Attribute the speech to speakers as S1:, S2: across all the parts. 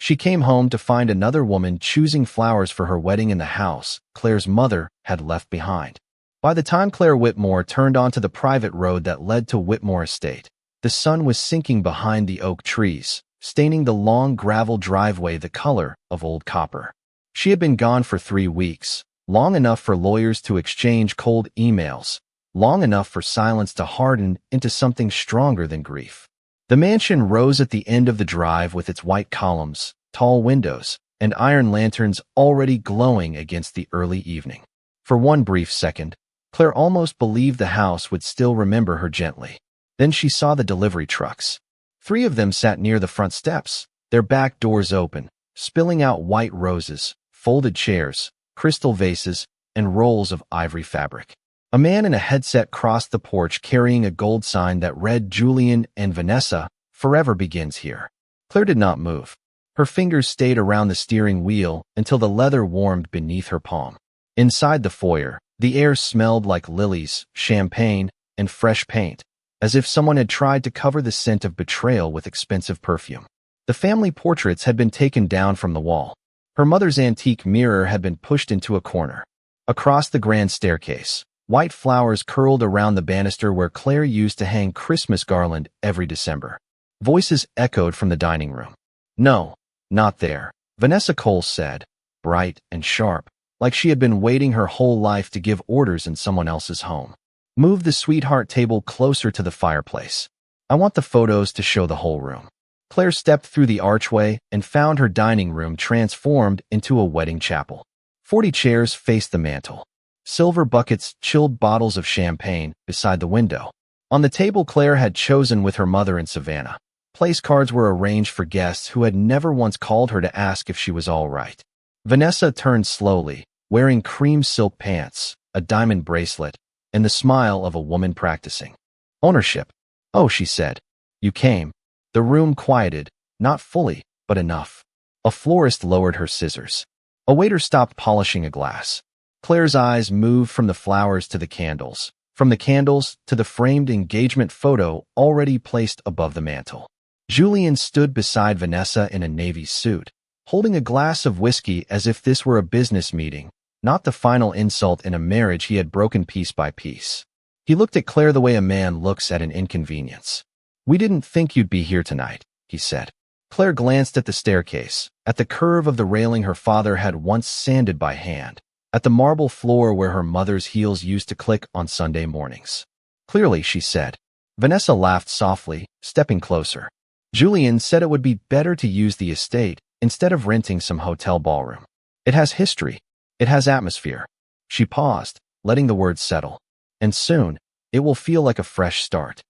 S1: She came home to find another woman choosing flowers for her wedding in the house Claire's mother had left behind. By the time Claire Whitmore turned onto the private road that led to Whitmore Estate, the sun was sinking behind the oak trees, staining the long gravel driveway the color of old copper. She had been gone for 3 weeks, long enough for lawyers to exchange cold emails, long enough for silence to harden into something stronger than grief. The mansion rose at the end of the drive with its white columns, tall windows, and iron lanterns already glowing against the early evening. For one brief second, Claire almost believed the house would still remember her gently. Then she saw the delivery trucks. 3 of them sat near the front steps, their back doors open, spilling out white roses, folded chairs, crystal vases, and rolls of ivory fabric. A man in a headset crossed the porch carrying a gold sign that read Julian and Vanessa, forever begins here. Claire did not move. Her fingers stayed around the steering wheel until the leather warmed beneath her palm. Inside the foyer, the air smelled like lilies, champagne, and fresh paint, as if someone had tried to cover the scent of betrayal with expensive perfume. The family portraits had been taken down from the wall. Her mother's antique mirror had been pushed into a corner. Across the grand staircase, white flowers curled around the banister where Claire used to hang Christmas garland every December. Voices echoed from the dining room. "No, not there," Vanessa Cole said, bright and sharp, like she had been waiting her whole life to give orders in someone else's home. "Move the sweetheart table closer to the fireplace. I want the photos to show the whole room." Claire stepped through the archway and found her dining room transformed into a wedding chapel. 40 chairs faced the mantel. Silver buckets, chilled bottles of champagne beside the window. On the table Claire had chosen with her mother in Savannah, place cards were arranged for guests who had never once called her to ask if she was all right. Vanessa turned slowly, wearing cream silk pants, a diamond bracelet, and the smile of a woman practicing ownership. "Oh," she said. "You came." The room quieted, not fully, but enough. A florist lowered her scissors. A waiter stopped polishing a glass. Claire's eyes moved from the flowers to the candles, from the candles to the framed engagement photo already placed above the mantel. Julian stood beside Vanessa in a navy suit, holding a glass of whiskey as if this were a business meeting, not the final insult in a marriage he had broken piece by piece. He looked at Claire the way a man looks at an inconvenience. "We didn't think you'd be here tonight," he said. Claire glanced at the staircase, at the curve of the railing her father had once sanded by hand, at the marble floor where her mother's heels used to click on Sunday mornings. "Clearly," she said. Vanessa laughed softly, stepping closer. "Julian said it would be better to use the estate instead of renting some hotel ballroom. It has history. It has atmosphere." She paused, letting the words settle. "And soon, it will feel like a fresh start."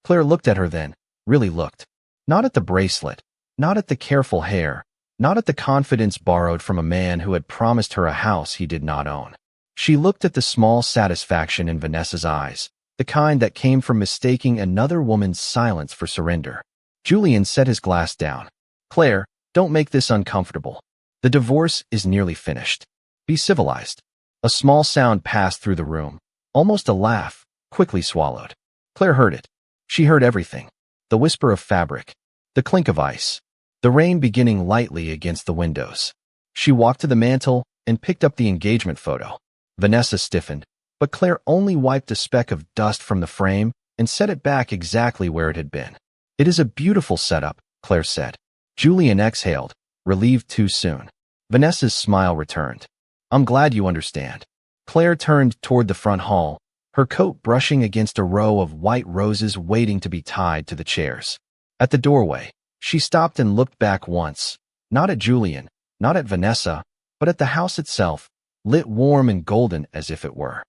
S1: Claire looked at her then, really looked. Not at the bracelet, not at the careful hair, not at the confidence borrowed from a man who had promised her a house he did not own. She looked at the small satisfaction in Vanessa's eyes, the kind that came from mistaking another woman's silence for surrender. Julian set his glass down. "Claire, don't make this uncomfortable. The divorce is nearly finished. Be civilized." A small sound passed through the room, almost a laugh, quickly swallowed. Claire heard it. She heard everything. The whisper of fabric, the clink of ice, the rain beginning lightly against the windows. She walked to the mantel and picked up the engagement photo. Vanessa stiffened, but Claire only wiped a speck of dust from the frame and set it back exactly where it had been. "It is a beautiful setup," Claire said. Julian exhaled, relieved too soon. Vanessa's smile returned. "I'm glad you understand." Claire turned toward the front hall, her coat brushing against a row of white roses waiting to be tied to the chairs. At the doorway, she stopped and looked back once, not at Julian, not at Vanessa, but at the house itself, lit warm and golden as if it were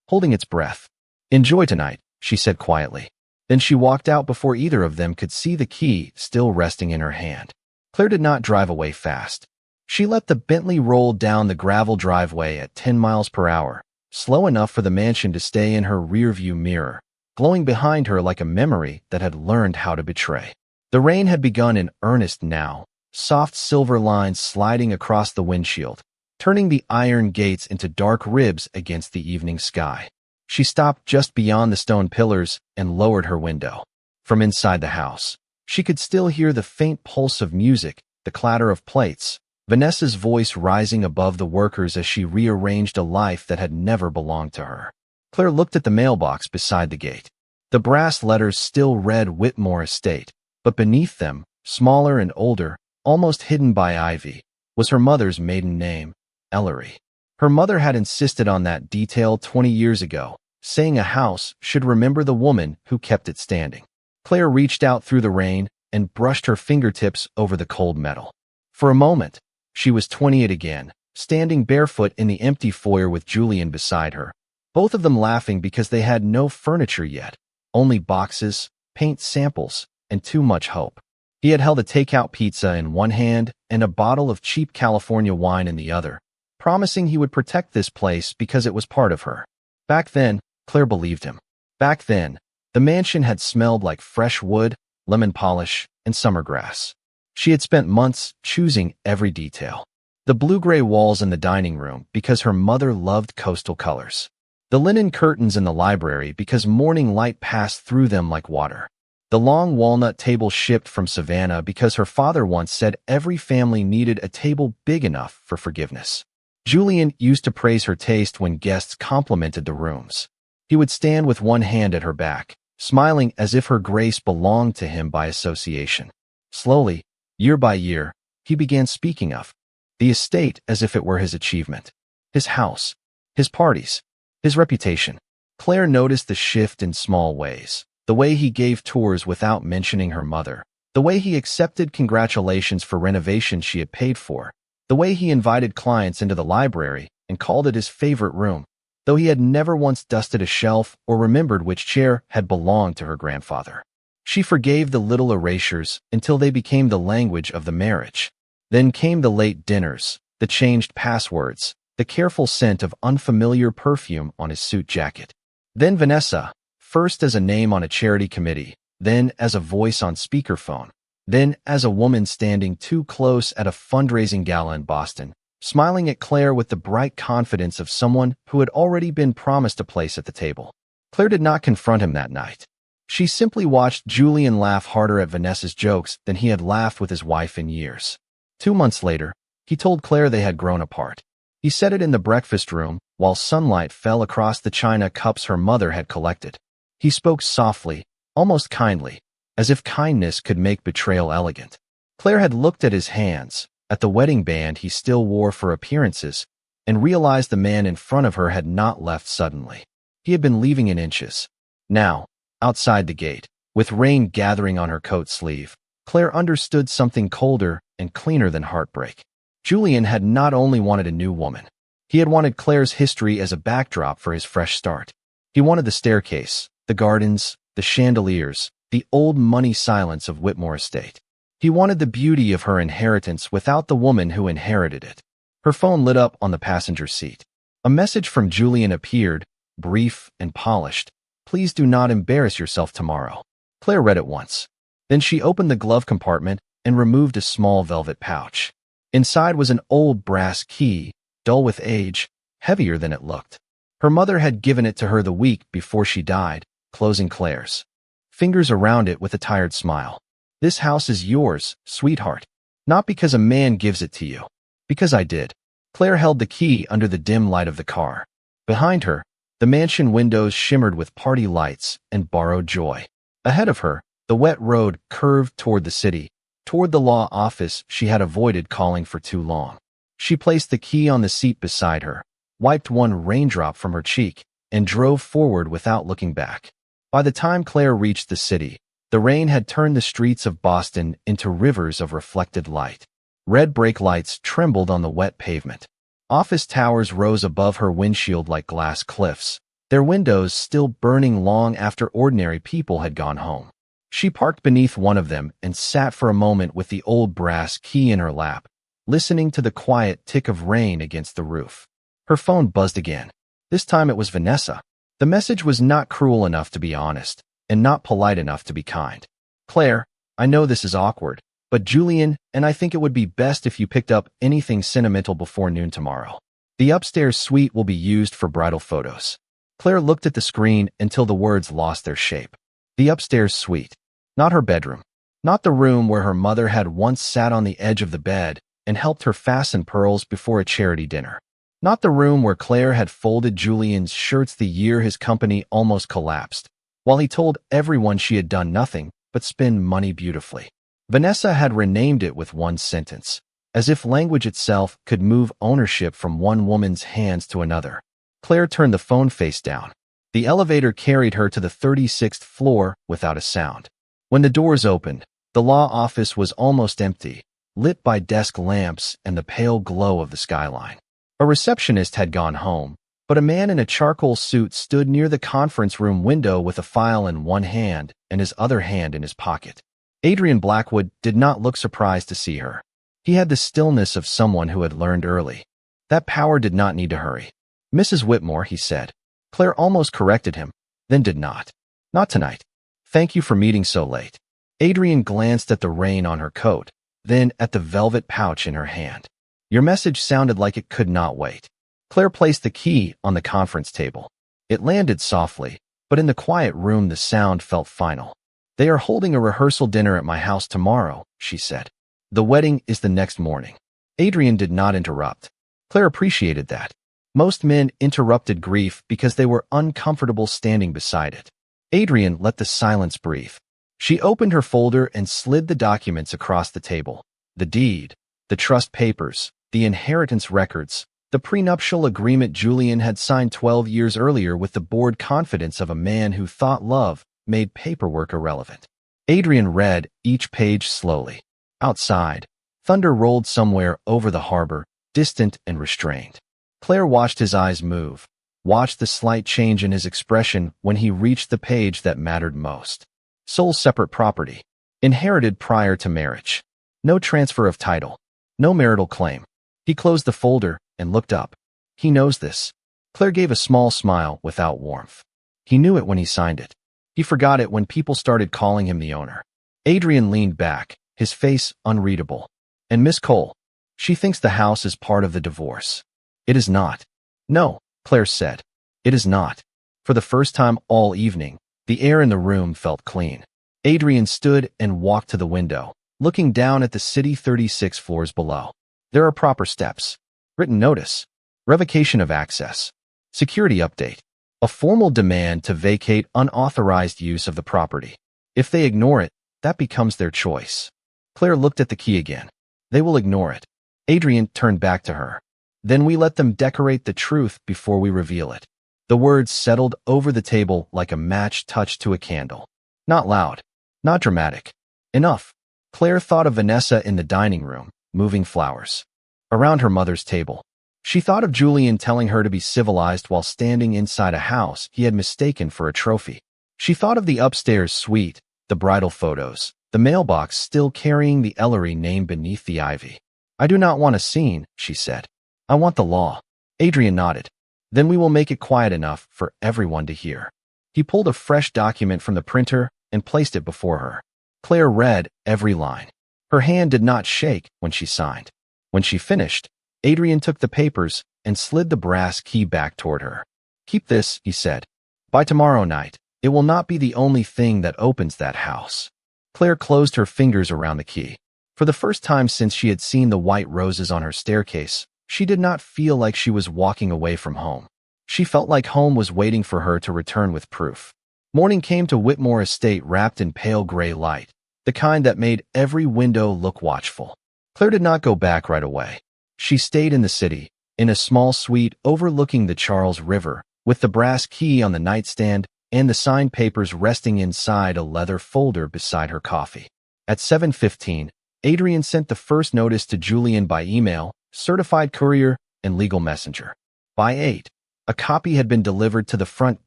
S1: holding its breath. "Enjoy tonight," she said quietly. Then she walked out before either of them could see the key still resting in her hand. Claire did not drive away fast. She let the Bentley roll down the gravel driveway at 10 miles per hour, slow enough for the mansion to stay in her rearview mirror, glowing behind her like a memory that had learned how to betray. The rain had begun in earnest now, soft silver lines sliding across the windshield, turning the iron gates into dark ribs against the evening sky. She stopped just beyond the stone pillars and lowered her window. From inside the house, she could still hear the faint pulse of music the clatter of plates, Vanessa's voice rising above the workers as she rearranged a life that had never belonged to her. Claire looked at the mailbox beside the gate. The brass letters still read Whitmore Estate, but beneath them, smaller and older, almost hidden by ivy, was her mother's maiden name, Ellery. Her mother had insisted on that detail 20 years ago, saying a house should remember the woman who kept it standing. Claire reached out through the rain and brushed her fingertips over the cold metal. For a moment, she was 28 again, standing barefoot in the empty foyer with Julian beside her, both of them laughing because they had no furniture yet, only boxes, paint samples, and too much hope. He had held a takeout pizza in one hand and a bottle of cheap California wine in the other, promising he would protect this place because it was part of her. Back then, Claire believed him. Back then, the mansion had smelled like fresh wood, lemon polish, and summer grass. She had spent months choosing every detail. The blue-gray walls in the dining room because her mother loved coastal colors. The linen curtains in the library because morning light passed through them like water. The long walnut table shipped from Savannah because her father once said every family needed a table big enough for forgiveness. Julian used to praise her taste when guests complimented the rooms. He would stand with one hand at her back, smiling as if her grace belonged to him by association. Slowly, year by year, he began speaking of the estate as if it were his achievement, his house, his parties, his reputation. Claire noticed the shift in small ways. The way he gave tours without mentioning her mother, the way he accepted congratulations for renovations she had paid for, the way he invited clients into the library and called it his favorite room, though he had never once dusted a shelf or remembered which chair had belonged to her grandfather. She forgave the little erasures until they became the language of the marriage. Then came the late dinners, the changed passwords, the careful scent of unfamiliar perfume on his suit jacket. Then Vanessa, first as a name on a charity committee, then as a voice on speakerphone, then as a woman standing too close at a fundraising gala in Boston, smiling at Claire with the bright confidence of someone who had already been promised a place at the table. Claire did not confront him that night. She simply watched Julian laugh harder at Vanessa's jokes than he had laughed with his wife in years. 2 months later, he told Claire they had grown apart. He said it in the breakfast room while sunlight fell across the china cups her mother had collected. He spoke softly, almost kindly, as if kindness could make betrayal elegant. Claire had looked at his hands, at the wedding band he still wore for appearances, and realized the man in front of her had not left suddenly. He had been leaving in inches. Now, outside the gate, with rain gathering on her coat sleeve, Claire understood something colder and cleaner than heartbreak. Julian had not only wanted a new woman. He had wanted Claire's history as a backdrop for his fresh start. He wanted the staircase, the gardens, the chandeliers, the old money silence of Whitmore Estate. He wanted the beauty of her inheritance without the woman who inherited it. Her phone lit up on the passenger seat. A message from Julian appeared, brief and polished. Please do not embarrass yourself tomorrow. Claire read it once. Then she opened the glove compartment and removed a small velvet pouch. Inside was an old brass key, dull with age, heavier than it looked. Her mother had given it to her the week before she died, closing Claire's fingers around it with a tired smile. This house is yours, sweetheart. Not because a man gives it to you. Because I did. Claire held the key under the dim light of the car. Behind her, the mansion windows shimmered with party lights and borrowed joy. Ahead of her, the wet road curved toward the city, toward the law office she had avoided calling for too long. She placed the key on the seat beside her, wiped one raindrop from her cheek, and drove forward without looking back. By the time Claire reached the city, the rain had turned the streets of Boston into rivers of reflected light. Red brake lights trembled on the wet pavement. Office towers rose above her windshield like glass cliffs, their windows still burning long after ordinary people had gone home. She parked beneath one of them and sat for a moment with the old brass key in her lap, listening to the quiet tick of rain against the roof. Her phone buzzed again. This time it was Vanessa. The message was not cruel enough to be honest, and not polite enough to be kind. Claire, I know this is awkward, but Julian and I think it would be best if you picked up anything sentimental before noon tomorrow. The upstairs suite will be used for bridal photos. Claire looked at the screen until the words lost their shape. The upstairs suite. Not her bedroom. Not the room where her mother had once sat on the edge of the bed and helped her fasten pearls before a charity dinner. Not the room where Claire had folded Julian's shirts the year his company almost collapsed, while he told everyone she had done nothing but spend money beautifully. Vanessa had renamed it with one sentence, as if language itself could move ownership from one woman's hands to another. Claire turned the phone face down. The elevator carried her to the 36th floor without a sound. When the doors opened, the law office was almost empty, lit by desk lamps and the pale glow of the skyline. A receptionist had gone home, but a man in a charcoal suit stood near the conference room window with a file in one hand and his other hand in his pocket. Adrian Blackwood did not look surprised to see her. He had the stillness of someone who had learned early. That power did not need to hurry. "Mrs. Whitmore," he said. Claire almost corrected him, then did not. "Not tonight. Thank you for meeting so late." Adrian glanced at the rain on her coat, then at the velvet pouch in her hand. "Your message sounded like it could not wait." Claire placed the key on the conference table. It landed softly, but in the quiet room the sound felt final. "They are holding a rehearsal dinner at my house tomorrow," she said. "The wedding is the next morning." Adrian did not interrupt. Claire appreciated that. Most men interrupted grief because they were uncomfortable standing beside it. Adrian let the silence breathe. She opened her folder and slid the documents across the table. The deed, the trust papers, the inheritance records, the prenuptial agreement Julian had signed 12 years earlier with the bored confidence of a man who thought love made paperwork irrelevant. Adrian read each page slowly. Outside, thunder rolled somewhere over the harbor, distant and restrained. Claire watched his eyes move, watched the slight change in his expression when he reached the page that mattered most. Sole separate property. Inherited prior to marriage. No transfer of title. No marital claim. He closed the folder and looked up. "He knows this." Claire gave a small smile without warmth. He knew it when he signed it. He forgot it when people started calling him the owner. Adrian leaned back, his face unreadable. "And Miss Cole, she thinks the house is part of the divorce." "It is not." "No," Claire said. "It is not." For the first time all evening, the air in the room felt clean. Adrian stood and walked to the window, looking down at the city 36 floors below. There are proper steps. Written notice. Revocation of access. Security update. A formal demand to vacate unauthorized use of the property. If they ignore it, that becomes their choice. Claire looked at the key again. They will ignore it. Adrian turned back to her. Then we let them decorate the truth before we reveal it. The words settled over the table like a match touched to a candle. Not loud. Not dramatic. Enough. Claire thought of Vanessa in the dining room, moving flowers around her mother's table. She thought of Julian telling her to be civilized while standing inside a house he had mistaken for a trophy. She thought of the upstairs suite, the bridal photos, the mailbox still carrying the Ellery name beneath the ivy. "I do not want a scene," she said. "I want the law." Adrian nodded. "Then we will make it quiet enough for everyone to hear." He pulled a fresh document from the printer and placed it before her. Claire read every line. Her hand did not shake when she signed. When she finished, Adrian took the papers and slid the brass key back toward her. "Keep this," he said. "By tomorrow night, it will not be the only thing that opens that house." Claire closed her fingers around the key. For the first time since she had seen the white roses on her staircase, she did not feel like she was walking away from home. She felt like home was waiting for her to return with proof. Morning came to Whitmore Estate wrapped in pale gray light, the kind that made every window look watchful. Claire did not go back right away. She stayed in the city, in a small suite overlooking the Charles River, with the brass key on the nightstand and the signed papers resting inside a leather folder beside her coffee. At 7:15, Adrian sent the first notice to Julian by email, certified courier, and legal messenger. By 8, a copy had been delivered to the front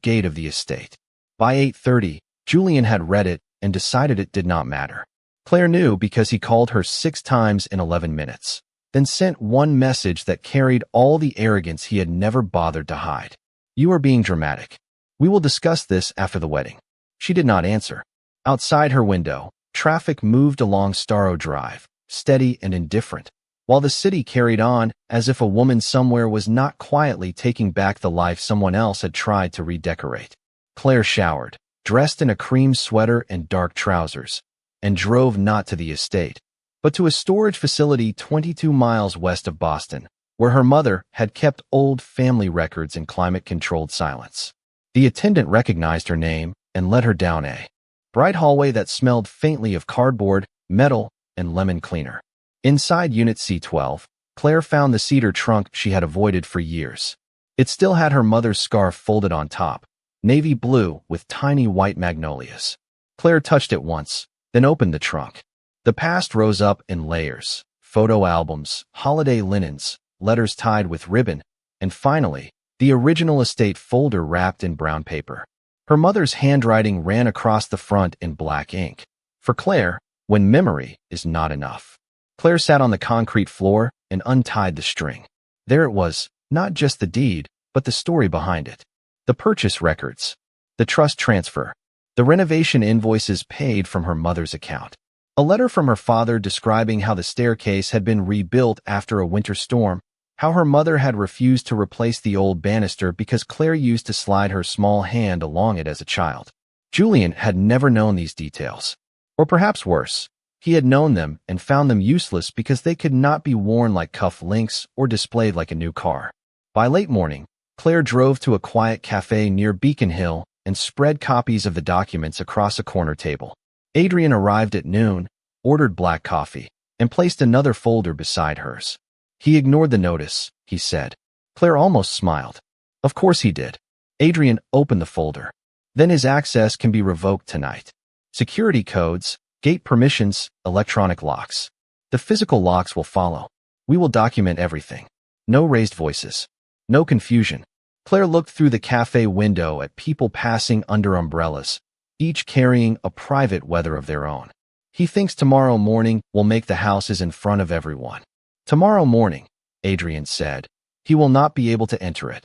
S1: gate of the estate. By 8:30, Julian had read it and decided it did not matter. Claire knew because he called her 6 times in 11 minutes, then sent one message that carried all the arrogance he had never bothered to hide. "You are being dramatic. We will discuss this after the wedding." She did not answer. Outside her window, traffic moved along Starrow Drive, steady and indifferent, while the city carried on as if a woman somewhere was not quietly taking back the life someone else had tried to redecorate. Claire showered, dressed in a cream sweater and dark trousers, and drove not to the estate, but to a storage facility 22 miles west of Boston, where her mother had kept old family records in climate-controlled silence. The attendant recognized her name and led her down a bright hallway that smelled faintly of cardboard, metal, and lemon cleaner. Inside Unit C12, Claire found the cedar trunk she had avoided for years. It still had her mother's scarf folded on top, navy blue with tiny white magnolias. Claire touched it once, then opened the trunk. The past rose up in layers: photo albums, holiday linens, letters tied with ribbon, and finally, the original estate folder wrapped in brown paper. Her mother's handwriting ran across the front in black ink. For Claire, when memory is not enough. Claire sat on the concrete floor and untied the string. There it was, not just the deed, but the story behind it. The purchase records, the trust transfer, the renovation invoices paid from her mother's account. A letter from her father describing how the staircase had been rebuilt after a winter storm, how her mother had refused to replace the old banister because Claire used to slide her small hand along it as a child. Julian had never known these details. Or perhaps worse, he had known them and found them useless because they could not be worn like cuff links or displayed like a new car. By late morning, Claire drove to a quiet cafe near Beacon Hill and spread copies of the documents across a corner table. Adrian arrived at noon, ordered black coffee, and placed another folder beside hers. He ignored the notice, he said. Claire almost smiled. Of course he did. Adrian opened the folder. Then his access can be revoked tonight. Security codes, gate permissions, electronic locks. The physical locks will follow. We will document everything. No raised voices. No confusion. Claire looked through the cafe window at people passing under umbrellas, each carrying a private weather of their own. He thinks tomorrow morning will make the houses in front of everyone. Tomorrow morning, Adrian said, he will not be able to enter it.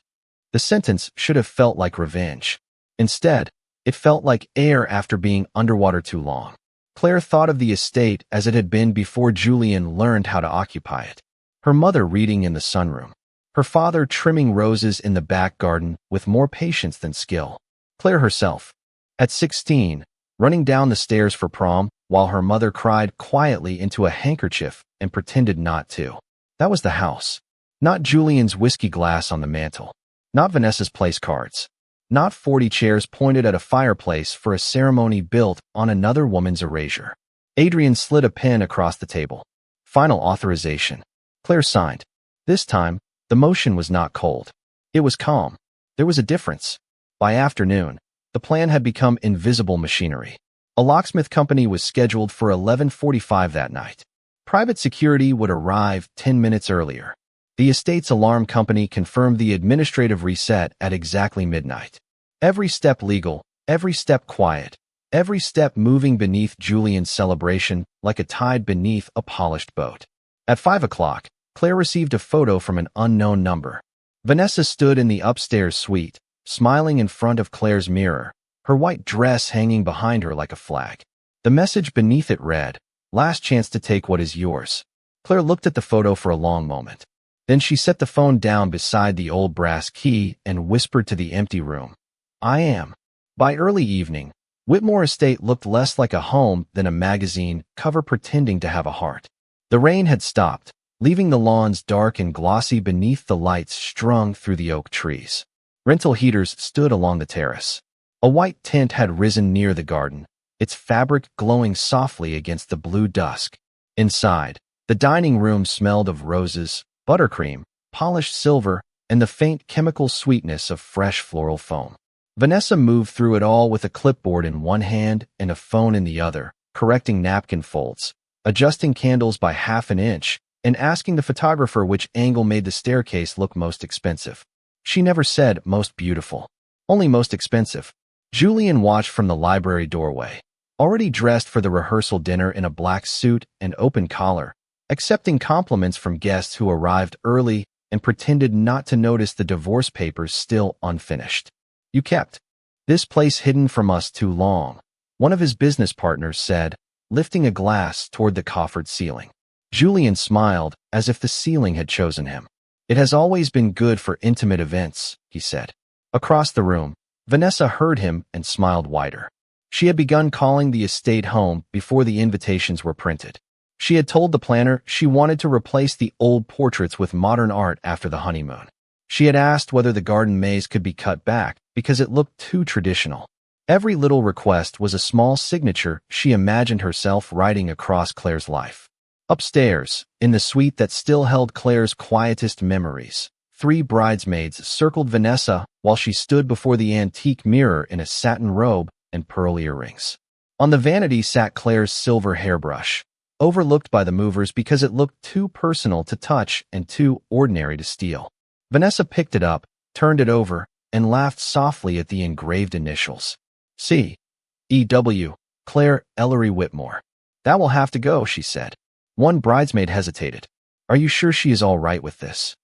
S1: The sentence should have felt like revenge. Instead, it felt like air after being underwater too long. Claire thought of the estate as it had been before Julian learned how to occupy it. Her mother reading in the sunroom. Her father trimming roses in the back garden with more patience than skill. Claire herself, at 16, running down the stairs for prom while her mother cried quietly into a handkerchief and pretended not to. That was the house. Not Julian's whiskey glass on the mantel. Not Vanessa's place cards. Not 40 chairs pointed at a fireplace for a ceremony built on another woman's erasure. Adrian slid a pen across the table. Final authorization. Claire signed. This time, the motion was not cold. It was calm. There was a difference. By afternoon, the plan had become invisible machinery. A locksmith company was scheduled for 11:45 that night. Private security would arrive 10 minutes earlier. The estate's alarm company confirmed the administrative reset at exactly midnight. Every step legal, every step quiet, every step moving beneath Julian's celebration like a tide beneath a polished boat. At 5 o'clock, Claire received a photo from an unknown number. Vanessa stood in the upstairs suite, smiling in front of Claire's mirror, her white dress hanging behind her like a flag. The message beneath it read, "Last chance to take what is yours." Claire looked at the photo for a long moment. Then she set the phone down beside the old brass key and whispered to the empty room, "I am." By early evening, Whitmore Estate looked less like a home than a magazine cover pretending to have a heart. The rain had stopped, leaving the lawns dark and glossy beneath the lights strung through the oak trees. Rental heaters stood along the terrace. A white tent had risen near the garden, its fabric glowing softly against the blue dusk. Inside, the dining room smelled of roses, buttercream, polished silver, and the faint chemical sweetness of fresh floral foam. Vanessa moved through it all with a clipboard in one hand and a phone in the other, correcting napkin folds, adjusting candles by half an inch, and asking the photographer which angle made the staircase look most expensive. She never said most beautiful, only most expensive. Julian watched from the library doorway, already dressed for the rehearsal dinner in a black suit and open collar, accepting compliments from guests who arrived early and pretended not to notice the divorce papers still unfinished. "You kept this place hidden from us too long," one of his business partners said, lifting a glass toward the coffered ceiling. Julian smiled as if the ceiling had chosen him. "It has always been good for intimate events," he said. Across the room, Vanessa heard him and smiled wider. She had begun calling the estate home before the invitations were printed. She had told the planner she wanted to replace the old portraits with modern art after the honeymoon. She had asked whether the garden maze could be cut back because it looked too traditional. Every little request was a small signature she imagined herself writing across Claire's life. Upstairs, in the suite that still held Claire's quietest memories, 3 bridesmaids circled Vanessa while she stood before the antique mirror in a satin robe and pearl earrings. On the vanity sat Claire's silver hairbrush, overlooked by the movers because it looked too personal to touch and too ordinary to steal. Vanessa picked it up, turned it over, and laughed softly at the engraved initials. C.E.W. Claire Ellery Whitmore. That will have to go, she said. One bridesmaid hesitated. Are you sure she is all right with this?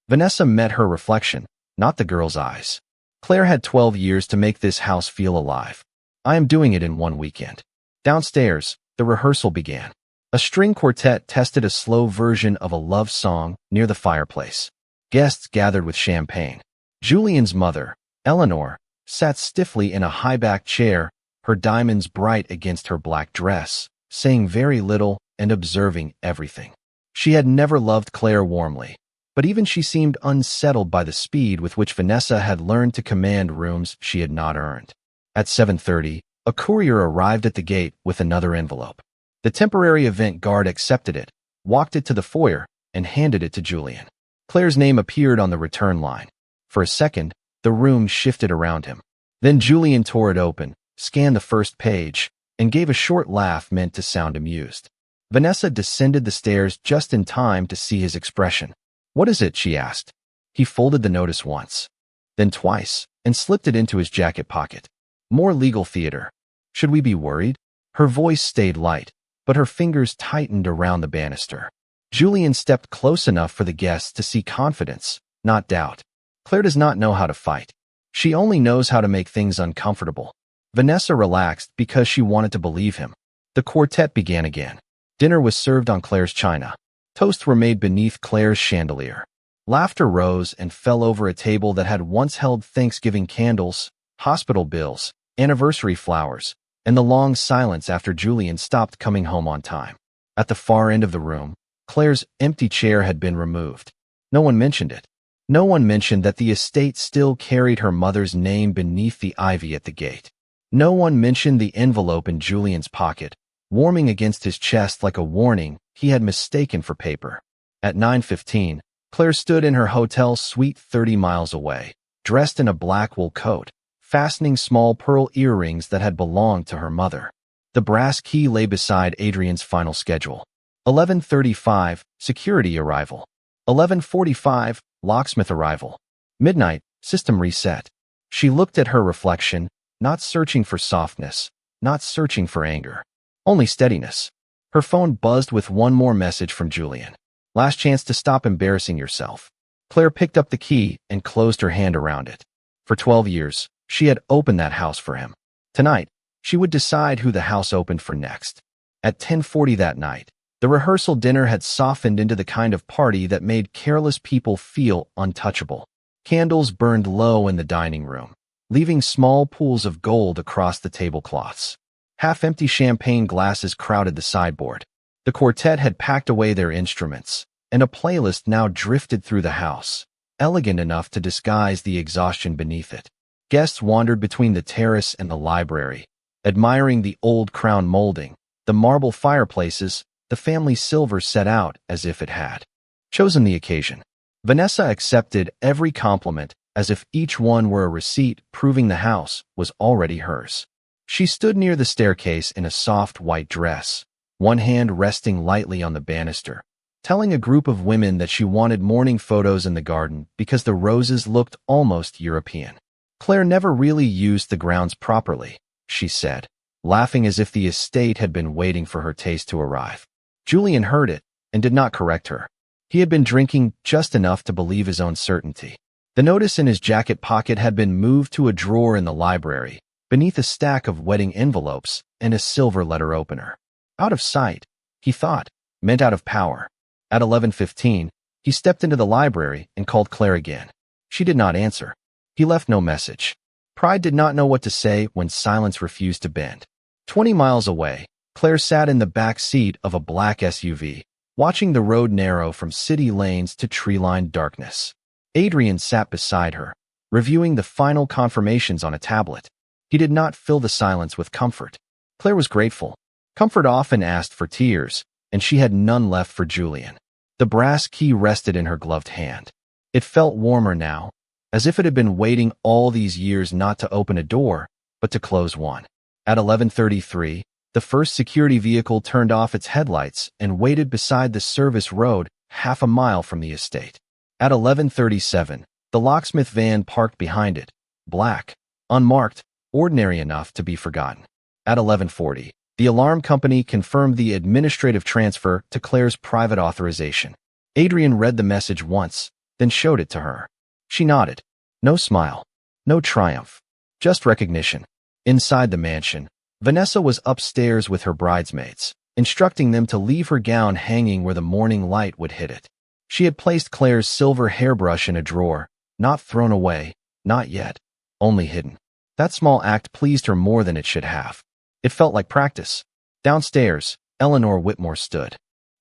S1: Vanessa met her reflection, not the girl's eyes. Claire had 12 years to make this house feel alive. I am doing it in one weekend. Downstairs, the rehearsal began. A string quartet tested a slow version of a love song near the fireplace. Guests gathered with champagne. Julian's mother, Eleanor, sat stiffly in a high-backed chair, her diamonds bright against her black dress, saying very little and observing everything. She had never loved Claire warmly, but even she seemed unsettled by the speed with which Vanessa had learned to command rooms she had not earned. At 7:30, a courier arrived at the gate with another envelope. The temporary event guard accepted it, walked it to the foyer, and handed it to Julian. Claire's name appeared on the return line. For a second, the room shifted around him. Then Julian tore it open, scanned the first page, and gave a short laugh meant to sound amused. Vanessa descended the stairs just in time to see his expression. What is it? She asked. He folded the notice once, then twice, and slipped it into his jacket pocket. More legal theater. Should we be worried? Her voice stayed light, but her fingers tightened around the banister. Julian stepped close enough for the guests to see confidence, not doubt. Claire does not know how to fight. She only knows how to make things uncomfortable. Vanessa relaxed because she wanted to believe him. The quartet began again. Dinner was served on Claire's china. Toasts were made beneath Claire's chandelier. Laughter rose and fell over a table that had once held Thanksgiving candles, hospital bills, anniversary flowers, and the long silence after Julian stopped coming home on time. At the far end of the room, Claire's empty chair had been removed. No one mentioned it. No one mentioned that the estate still carried her mother's name beneath the ivy at the gate. No one mentioned the envelope in Julian's pocket, warming against his chest like a warning he had mistaken for paper. At 9:15, Claire stood in her hotel suite 30 miles away, dressed in a black wool coat, fastening small pearl earrings that had belonged to her mother. The brass key lay beside Adrian's final schedule. 11:35, security arrival. 11:45, locksmith arrival. Midnight, system reset. She looked at her reflection, not searching for softness, not searching for anger, only steadiness. Her phone buzzed with one more message from Julian. Last chance to stop embarrassing yourself. Claire picked up the key and closed her hand around it. For 12 years, she had opened that house for him. Tonight, she would decide who the house opened for next. At 10:40 that night, the rehearsal dinner had softened into the kind of party that made careless people feel untouchable. Candles burned low in the dining room, leaving small pools of gold across the tablecloths. Half-empty champagne glasses crowded the sideboard. The quartet had packed away their instruments, and a playlist now drifted through the house, elegant enough to disguise the exhaustion beneath it. Guests wandered between the terrace and the library, admiring the old crown molding, the marble fireplaces, the family silver set out as if it had chosen the occasion. Vanessa accepted every compliment as if each one were a receipt proving the house was already hers. She stood near the staircase in a soft white dress, one hand resting lightly on the banister, telling a group of women that she wanted morning photos in the garden because the roses looked almost European. Claire never really used the grounds properly, she said, laughing as if the estate had been waiting for her taste to arrive. Julian heard it and did not correct her. He had been drinking just enough to believe his own certainty. The notice in his jacket pocket had been moved to a drawer in the library, beneath a stack of wedding envelopes and a silver letter opener. Out of sight, he thought, meant out of power. At 11:15, he stepped into the library and called Claire again. She did not answer. He left no message. Pride did not know what to say when silence refused to bend. 20 miles away, Claire sat in the back seat of a black SUV, watching the road narrow from city lanes to tree-lined darkness. Adrian sat beside her, reviewing the final confirmations on a tablet. He did not fill the silence with comfort. Claire was grateful. Comfort often asked for tears, and she had none left for Julian. The brass key rested in her gloved hand. It felt warmer now, as if it had been waiting all these years not to open a door, but to close one. At 11:33, the first security vehicle turned off its headlights and waited beside the service road half a mile from the estate. At 11:37, the locksmith van parked behind it, black, unmarked, ordinary enough to be forgotten. At 11:40, the alarm company confirmed the administrative transfer to Claire's private authorization. Adrian read the message once, then showed it to her. She nodded. No smile. No triumph. Just recognition. Inside the mansion, Vanessa was upstairs with her bridesmaids, instructing them to leave her gown hanging where the morning light would hit it. She had placed Claire's silver hairbrush in a drawer, not thrown away, not yet, only hidden. That small act pleased her more than it should have. It felt like practice. Downstairs, Eleanor Whitmore stood,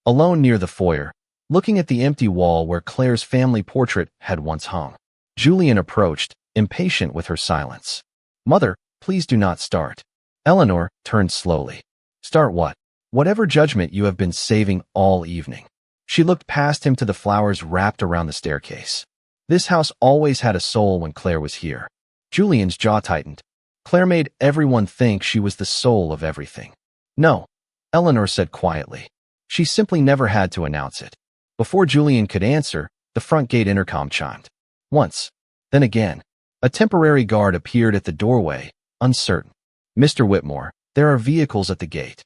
S1: alone near the foyer, looking at the empty wall where Claire's family portrait had once hung. Julian approached, impatient with her silence. "Mother, please do not start." Eleanor turned slowly. "Start what?" "Whatever judgment you have been saving all evening." She looked past him to the flowers wrapped around the staircase. This house always had a soul when Claire was here. Julian's jaw tightened. Claire made everyone think she was the soul of everything. "No," Eleanor said quietly. She simply never had to announce it. Before Julian could answer, the front gate intercom chimed. Once, then again. A temporary guard appeared at the doorway, uncertain. "Mr. Whitmore, there are vehicles at the gate."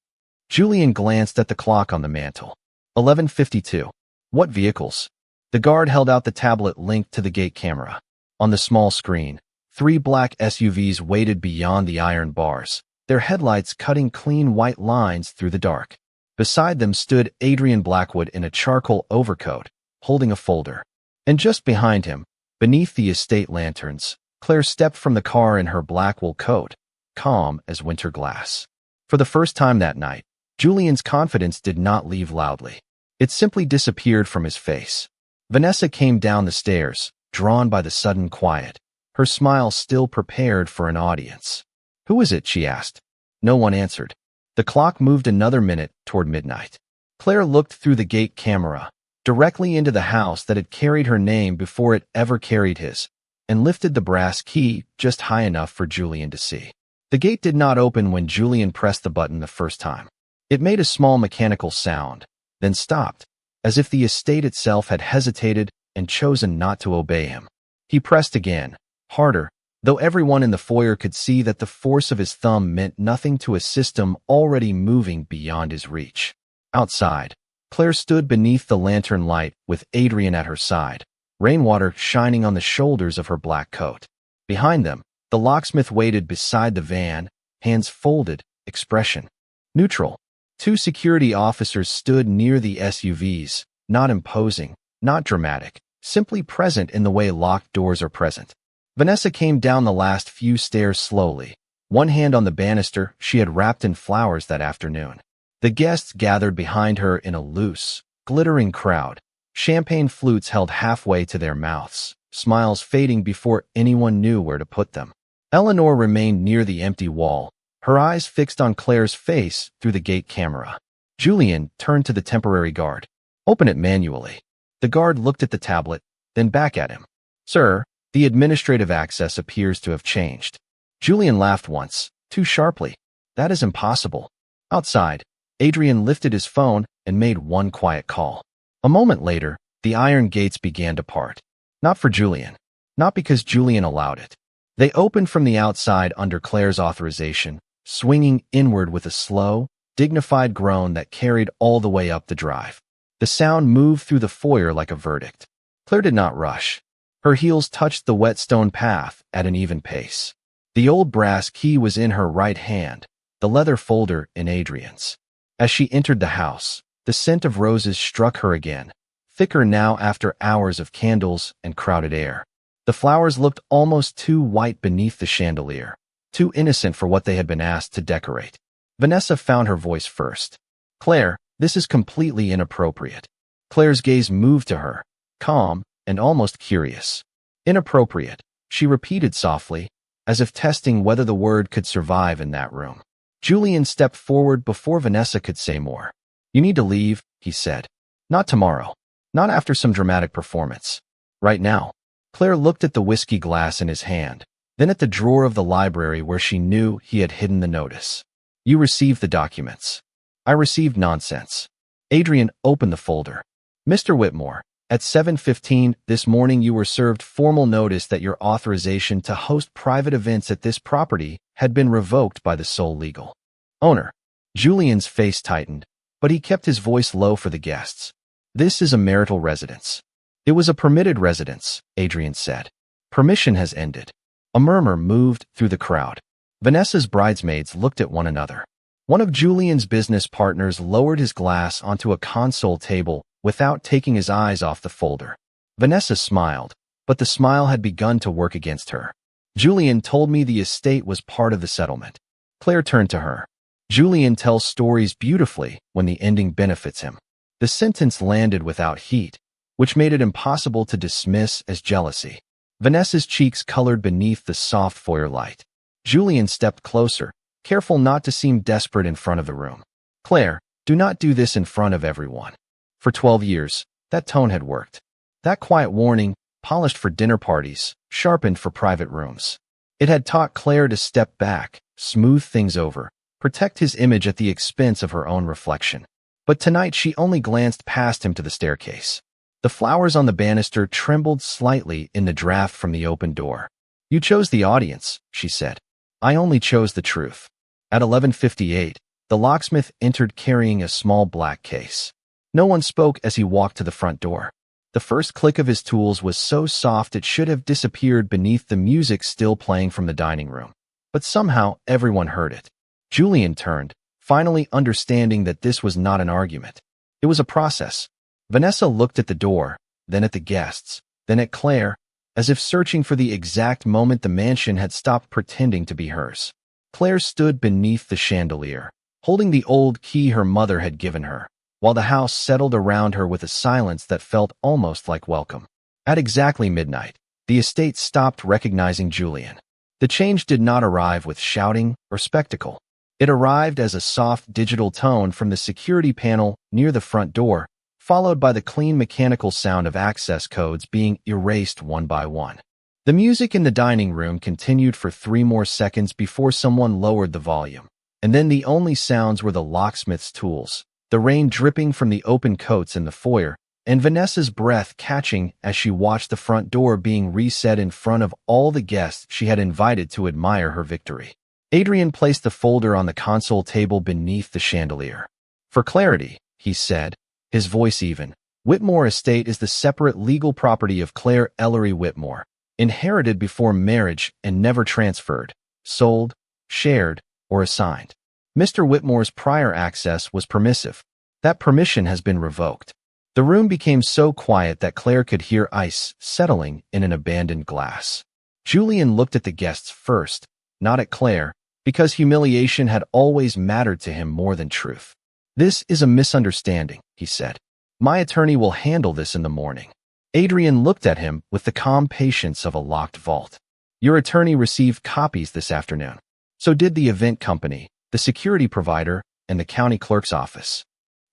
S1: Julian glanced at the clock on the mantel. 11:52. "What vehicles?" The guard held out the tablet linked to the gate camera. On the small screen, 3 black SUVs waited beyond the iron bars, their headlights cutting clean white lines through the dark. Beside them stood Adrian Blackwood in a charcoal overcoat, holding a folder. And just behind him, beneath the estate lanterns, Claire stepped from the car in her black wool coat, calm as winter glass. For the first time that night, Julian's confidence did not leave loudly. It simply disappeared from his face. Vanessa came down the stairs, drawn by the sudden quiet, her smile still prepared for an audience. "Who is it?" she asked. No one answered. The clock moved another minute toward midnight. Claire looked through the gate camera, directly into the house that had carried her name before it ever carried his, and lifted the brass key just high enough for Julian to see. The gate did not open when Julian pressed the button the first time. It made a small mechanical sound, then stopped, as if the estate itself had hesitated and chosen not to obey him. He pressed again, harder, though everyone in the foyer could see that the force of his thumb meant nothing to a system already moving beyond his reach. Outside, Claire stood beneath the lantern light with Adrian at her side, rainwater shining on the shoulders of her black coat. Behind them, the locksmith waited beside the van, hands folded, expression neutral. 2 security officers stood near the SUVs, not imposing, not dramatic, simply present in the way locked doors are present. Vanessa came down the last few stairs slowly, one hand on the banister she had wrapped in flowers that afternoon. The guests gathered behind her in a loose, glittering crowd, champagne flutes held halfway to their mouths, smiles fading before anyone knew where to put them. Eleanor remained near the empty wall, her eyes fixed on Claire's face through the gate camera. Julian turned to the temporary guard. "Open it manually." The guard looked at the tablet, then back at him. "Sir, the administrative access appears to have changed." Julian laughed once, too sharply. "That is impossible." Outside, Adrian lifted his phone and made one quiet call. A moment later, the iron gates began to part. Not for Julian. Not because Julian allowed it. They opened from the outside under Claire's authorization, swinging inward with a slow, dignified groan that carried all the way up the drive. The sound moved through the foyer like a verdict. Claire did not rush. Her heels touched the wet stone path at an even pace. The old brass key was in her right hand, the leather folder in Adrian's. As she entered the house, the scent of roses struck her again, thicker now after hours of candles and crowded air. The flowers looked almost too white beneath the chandelier, too innocent for what they had been asked to decorate. Vanessa found her voice first. "Claire, this is completely inappropriate." Claire's gaze moved to her, calm and almost curious. "Inappropriate," she repeated softly, as if testing whether the word could survive in that room. Julian stepped forward before Vanessa could say more. "You need to leave," he said. "Not tomorrow. Not after some dramatic performance. Right now." Claire looked at the whiskey glass in his hand, then at the drawer of the library where she knew he had hidden the notice. "You received the documents." "I received nonsense." Adrian opened the folder. "Mr. Whitmore, at 7:15 this morning you were served formal notice that your authorization to host private events at this property had been revoked by the sole legal owner." Julian's face tightened, but he kept his voice low for the guests. "This is a marital residence." "It was a permitted residence," Adrian said. "Permission has ended." A murmur moved through the crowd. Vanessa's bridesmaids looked at one another. One of Julian's business partners lowered his glass onto a console table without taking his eyes off the folder. Vanessa smiled, but the smile had begun to work against her. "Julian told me the estate was part of the settlement." Claire turned to her. "Julian tells stories beautifully when the ending benefits him." The sentence landed without heat, which made it impossible to dismiss as jealousy. Vanessa's cheeks colored beneath the soft foyer light. Julian stepped closer, careful not to seem desperate in front of the room. "Claire, do not do this in front of everyone." For 12 years, that tone had worked. That quiet warning, polished for dinner parties, sharpened for private rooms. It had taught Claire to step back, smooth things over, protect his image at the expense of her own reflection. But tonight she only glanced past him to the staircase. The flowers on the banister trembled slightly in the draft from the open door. "You chose the audience," she said. "I only chose the truth." At 11:58, the locksmith entered carrying a small black case. No one spoke as he walked to the front door. The first click of his tools was so soft it should have disappeared beneath the music still playing from the dining room. But somehow everyone heard it. Julian turned, finally understanding that this was not an argument. It was a process. Vanessa looked at the door, then at the guests, then at Claire, as if searching for the exact moment the mansion had stopped pretending to be hers. Claire stood beneath the chandelier, holding the old key her mother had given her, while the house settled around her with a silence that felt almost like welcome. At exactly midnight, the estate stopped recognizing Julian. The change did not arrive with shouting or spectacle. It arrived as a soft digital tone from the security panel near the front door, followed by the clean mechanical sound of access codes being erased one by one. The music in the dining room continued for 3 more seconds before someone lowered the volume, and then the only sounds were the locksmith's tools, the rain dripping from the open coats in the foyer, and Vanessa's breath catching as she watched the front door being reset in front of all the guests she had invited to admire her victory. Adrian placed the folder on the console table beneath the chandelier. "For clarity," he said, his voice even, "Whitmore Estate is the separate legal property of Claire Ellery Whitmore, inherited before marriage and never transferred, sold, shared, or assigned. Mr. Whitmore's prior access was permissive. That permission has been revoked." The room became so quiet that Claire could hear ice settling in an abandoned glass. Julian looked at the guests first, not at Claire, because humiliation had always mattered to him more than truth. "This is a misunderstanding," he said. "My attorney will handle this in the morning." Adrian looked at him with the calm patience of a locked vault. "Your attorney received copies this afternoon. So did the event company, the security provider, and the county clerk's office."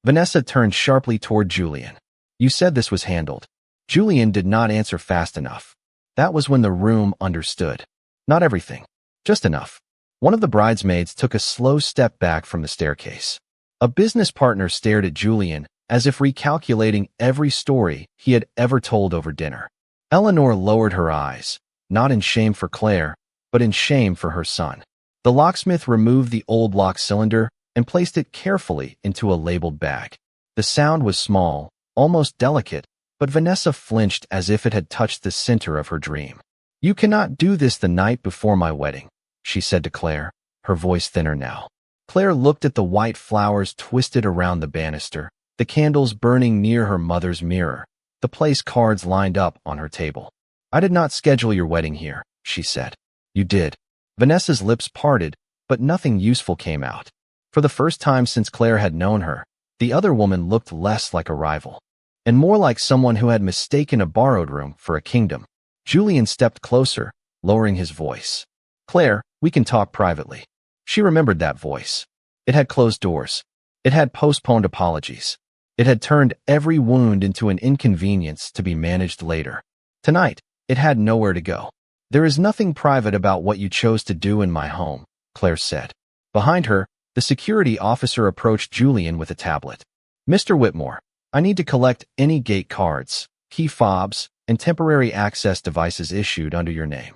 S1: Vanessa turned sharply toward Julian. "You said this was handled." Julian did not answer fast enough. That was when the room understood. Not everything, just enough. One of the bridesmaids took a slow step back from the staircase. A business partner stared at Julian as if recalculating every story he had ever told over dinner. Eleanor lowered her eyes, not in shame for Claire, but in shame for her son. The locksmith removed the old lock cylinder and placed it carefully into a labeled bag. The sound was small, almost delicate, but Vanessa flinched as if it had touched the center of her dream. "You cannot do this the night before my wedding," she said to Claire, her voice thinner now. Claire looked at the white flowers twisted around the banister, the candles burning near her mother's mirror, the place cards lined up on her table. I did not schedule your wedding here, she said. You did. Vanessa's lips parted, but nothing useful came out. For the first time since Claire had known her, the other woman looked less like a rival, and more like someone who had mistaken a borrowed room for a kingdom. Julian stepped closer, lowering his voice. Claire, we can talk privately. She remembered that voice. It had closed doors. It had postponed apologies. It had turned every wound into an inconvenience to be managed later. Tonight, it had nowhere to go. There is nothing private about what you chose to do in my home, Claire said. Behind her, the security officer approached Julian with a tablet. Mr. Whitmore, I need to collect any gate cards, key fobs, and temporary access devices issued under your name.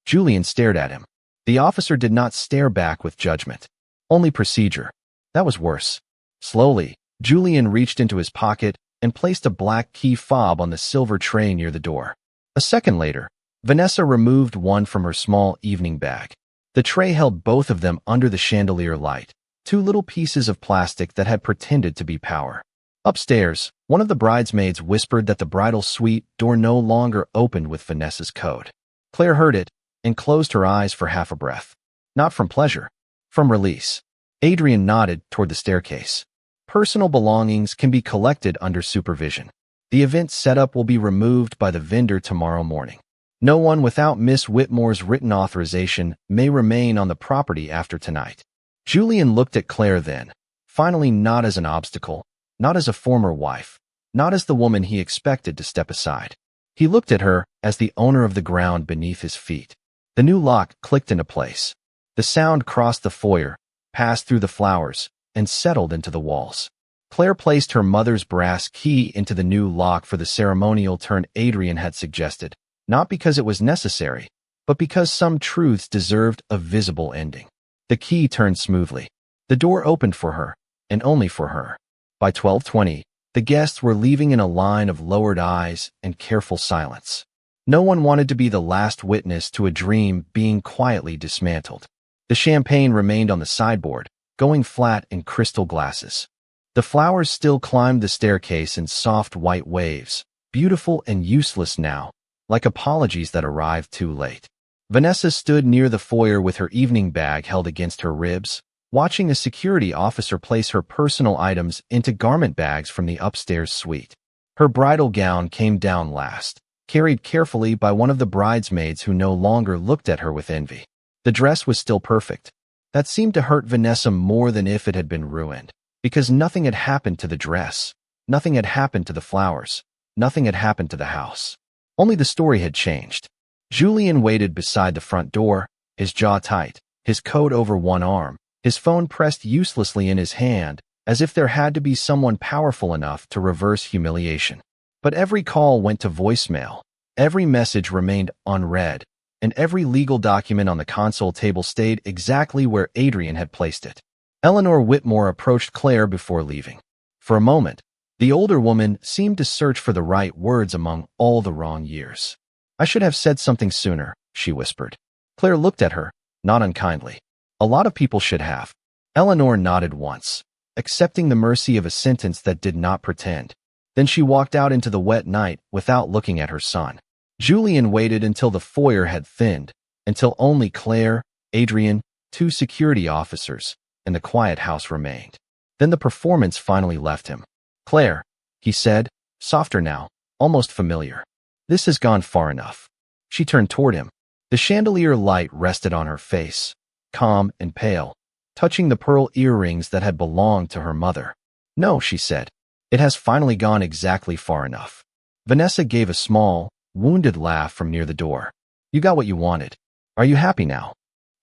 S1: Julian stared at him. The officer did not stare back with judgment. Only procedure. That was worse. Slowly, Julian reached into his pocket and placed a black key fob on the silver tray near the door. A second later, Vanessa removed one from her small evening bag. The tray held both of them under the chandelier light, two little pieces of plastic that had pretended to be power. Upstairs, one of the bridesmaids whispered that the bridal suite door no longer opened with Vanessa's code. Claire heard it and closed her eyes for half a breath. Not from pleasure, from release. Adrian nodded toward the staircase. Personal belongings can be collected under supervision. The event setup will be removed by the vendor tomorrow morning. No one without Miss Whitmore's written authorization may remain on the property after tonight. Julian looked at Claire then, finally not as an obstacle, not as a former wife, not as the woman he expected to step aside. He looked at her as the owner of the ground beneath his feet. The new lock clicked into place. The sound crossed the foyer, passed through the flowers, and settled into the walls. Claire placed her mother's brass key into the new lock for the ceremonial turn Adrian had suggested, not because it was necessary, but because some truths deserved a visible ending. The key turned smoothly. The door opened for her, and only for her. By 12:20, the guests were leaving in a line of lowered eyes and careful silence. No one wanted to be the last witness to a dream being quietly dismantled. The champagne remained on the sideboard, going flat in crystal glasses. The flowers still climbed the staircase in soft white waves, beautiful and useless now, like apologies that arrived too late. Vanessa stood near the foyer with her evening bag held against her ribs, watching a security officer place her personal items into garment bags from the upstairs suite. Her bridal gown came down last, carried carefully by one of the bridesmaids who no longer looked at her with envy. The dress was still perfect. That seemed to hurt Vanessa more than if it had been ruined, because nothing had happened to the dress, nothing had happened to the flowers, nothing had happened to the house. Only the story had changed. Julian waited beside the front door, his jaw tight, his coat over one arm, his phone pressed uselessly in his hand, as if there had to be someone powerful enough to reverse humiliation. But every call went to voicemail, every message remained unread, and every legal document on the console table stayed exactly where Adrian had placed it. Eleanor Whitmore approached Claire before leaving. For a moment, the older woman seemed to search for the right words among all the wrong years. I should have said something sooner, she whispered. Claire looked at her, not unkindly. A lot of people should have. Eleanor nodded once, accepting the mercy of a sentence that did not pretend. Then she walked out into the wet night without looking at her son. Julian waited until the foyer had thinned, until only Claire, Adrian, two security officers, and the quiet house remained. Then the performance finally left him. Claire, he said, softer now, almost familiar. This has gone far enough. She turned toward him. The chandelier light rested on her face, calm and pale, touching the pearl earrings that had belonged to her mother. No, she said. It has finally gone exactly far enough. Vanessa gave a small, wounded laugh from near the door. You got what you wanted. Are you happy now?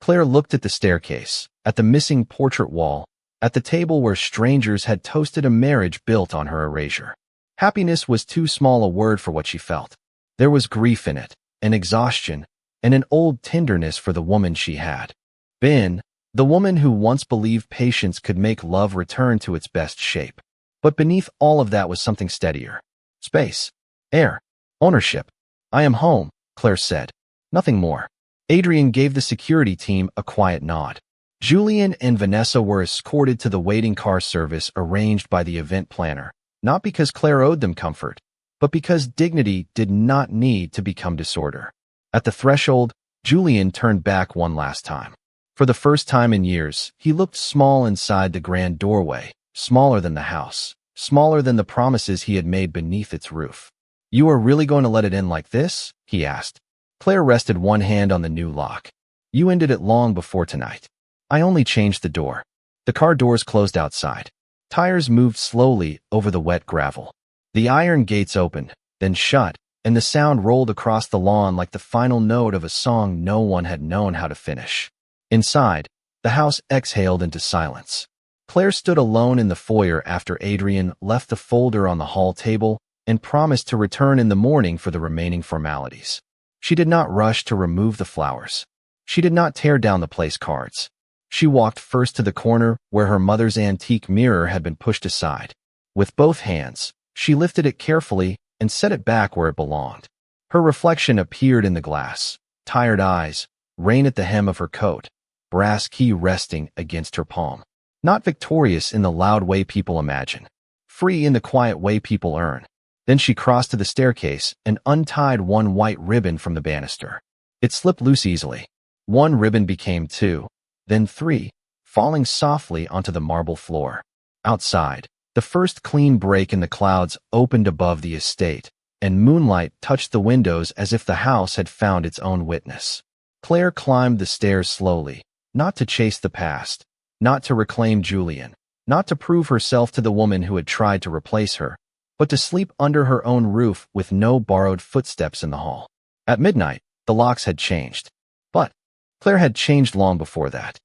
S1: Claire looked at the staircase, at the missing portrait wall, at the table where strangers had toasted a marriage built on her erasure. Happiness was too small a word for what she felt. There was grief in it, an exhaustion, and an old tenderness for the woman she had been, the woman who once believed patience could make love return to its best shape. But beneath all of that was something steadier. Space. Air. Ownership. I am home, Claire said. Nothing more. Adrian gave the security team a quiet nod. Julian and Vanessa were escorted to the waiting car service arranged by the event planner, not because Claire owed them comfort, but because dignity did not need to become disorder. At the threshold, Julian turned back one last time. For the first time in years, he looked small inside the grand doorway, smaller than the house, smaller than the promises he had made beneath its roof. "You are really going to let it in like this?" he asked. Claire rested one hand on the new lock. "You ended it long before tonight. I only changed the door." The car doors closed outside. Tires moved slowly over the wet gravel. The iron gates opened, then shut, and the sound rolled across the lawn like the final note of a song no one had known how to finish. Inside, the house exhaled into silence. Claire stood alone in the foyer after Adrian left the folder on the hall table and promised to return in the morning for the remaining formalities. She did not rush to remove the flowers. She did not tear down the place cards. She walked first to the corner where her mother's antique mirror had been pushed aside. With both hands, she lifted it carefully and set it back where it belonged. Her reflection appeared in the glass. Tired eyes, rain at the hem of her coat, brass key resting against her palm. Not victorious in the loud way people imagine, free in the quiet way people earn. Then she crossed to the staircase and untied one white ribbon from the banister. It slipped loose easily. One ribbon became two, then three, falling softly onto the marble floor. Outside, the first clean break in the clouds opened above the estate, and moonlight touched the windows as if the house had found its own witness. Claire climbed the stairs slowly, not to chase the past, not to reclaim Julian, not to prove herself to the woman who had tried to replace her, but to sleep under her own roof with no borrowed footsteps in the hall. At midnight, the locks had changed. But Claire had changed long before that.